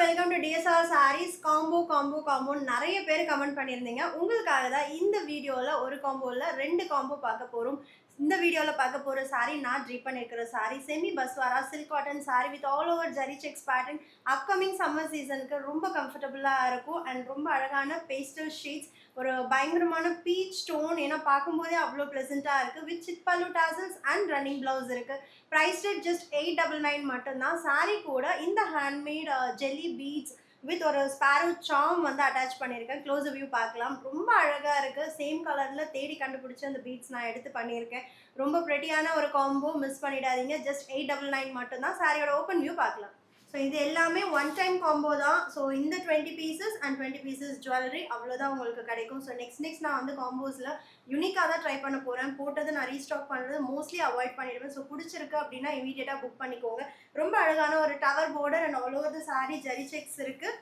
Welcome to TSR sarees combo நிறைய பேர் comment பண்ணியிருந்தீங்க. உங்களுக்காக தான் இந்த வீடியோவில் ஒரு காம்போவில் 2 காம்போ பார்க்க போகிறோம். இந்த வீடியோவில் பார்க்க போகிற சாரீ நான் ட்ரீப் பண்ணியிருக்கிற sari semi Banswara silk cotton sari with all over zari checks pattern. Upcoming summer சீசனுக்கு ரொம்ப கம்ஃபர்டபுளாக இருக்கும் அண்ட் ரொம்ப அழகான பேஸ்டல் ஷேட்ஸ், ஒரு பயங்கரமான பீச் டோன். ஏன்னா பார்க்கும்போதே அவ்வளோ ப்ளசண்ட்டாக இருக்குது. வித் சிட் பல்லு டாசல்ஸ் அண்ட் ரன்னிங் ப்ளவுஸ் இருக்குது. ப்ரைஸ் ரேட் ஜஸ்ட் 899 மட்டும்தான். சாரீ கூட இந்த ஹேண்ட்மேட் ஜெல்லி பீட்ஸ் வித் ஒரு ஸ்பாரோ சாம் வந்து அட்டாச் பண்ணியிருக்கேன். க்ளோஸ் வியூ பார்க்கலாம். ரொம்ப அழகாக இருக்குது. சேம் கலரில் தேடி கண்டுபிடிச்சி அந்த பீட்ஸ் நான் எடுத்து பண்ணியிருக்கேன். ரொம்ப ப்ரெட்டியான ஒரு காம்போ, மிஸ் பண்ணிடாதீங்க. ஜஸ்ட் 899 மட்டும்தான். சாரியோட ஓப்பன் வியூ பார்க்கலாம். ஸோ இது எல்லாமே ஒன் டைம் காம்போ தான். ஸோ இந்த 20 பீசஸ் அண்ட் 20 பீசஸ் ஜுவல்லரி அவ்வளோதான் உங்களுக்கு கிடைக்கும். ஸோ நெக்ஸ்ட் நான் வந்து காம்போஸில் யூனிக்காக தான் ட்ரை பண்ண போகிறேன். போட்டது நான் ரீஸ்டாக் பண்ணுறது மோஸ்ட்லி அவாய்ட் பண்ணிடுவேன். ஸோ பிடிச்சிருக்கு அப்படின்னா இமீடியட்டாக புக் பண்ணிக்கோங்க. ரொம்ப அழகான ஒரு tower border and all over the sari zari checks இருக்குது.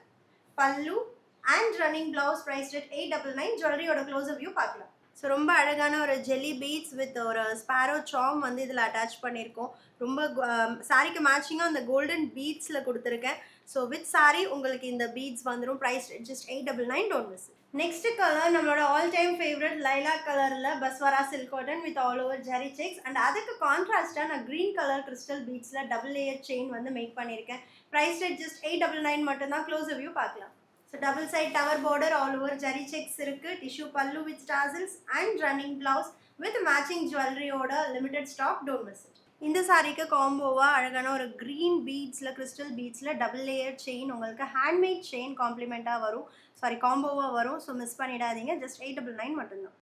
Pallu and running blouse. Price rate 899. ஜுவல்லரியோட க்ளோஸ் வியூ பார்க்கலாம். ஸோ ரொம்ப அழகான ஒரு ஜெல்லி பீட்ஸ் வித் ஒரு ஸ்பாரோ சாம் வந்து இதில் அட்டாச் பண்ணியிருக்கோம். ரொம்ப சாரிக்கு மேட்சிங்காக அந்த கோல்டன் பீட்ஸில் கொடுத்துருக்கேன். ஸோ வித் சாரி உங்களுக்கு இந்த பீட்ஸ் வந்துடும். Price just 899. Don't miss. Next colour நம்மளோட ஆல் டைம் ஃபேவரட் லைலா கலரில் Banswara silk cotton with all over zari checks and அதுக்கு கான்ட்ராஸ்டாக நான் க்ரீன் கலர் கிறிஸ்டல் பீட்ஸில் டபுள் லேயர் செயின் வந்து மேக் பண்ணியிருக்கேன். ப்ரைஸ் ரேட் ஜஸ்ட் 899 மட்டும்தான். க்ளோஸ் வியூ பார்க்கலாம். So double side tower border, all over zari checks இருக்குது. Tissue pallu with tassels and running blouse with matching ஜுவல்லரியோட limited stock. Don't miss it. இந்த சாரிக்கு காம்போவாக அழகான ஒரு க்ரீன் பீட்ஸில் கிறிஸ்டல் பீட்ஸில் டபுள் லேயர் செயின் உங்களுக்கு ஹேண்ட்மேட் செயின் காம்ப்ளிமெண்ட்டாக வரும். காம்போவாக வரும். ஸோ மிஸ் பண்ணிடாதீங்க. ஜஸ்ட் 899 மட்டும்தான்.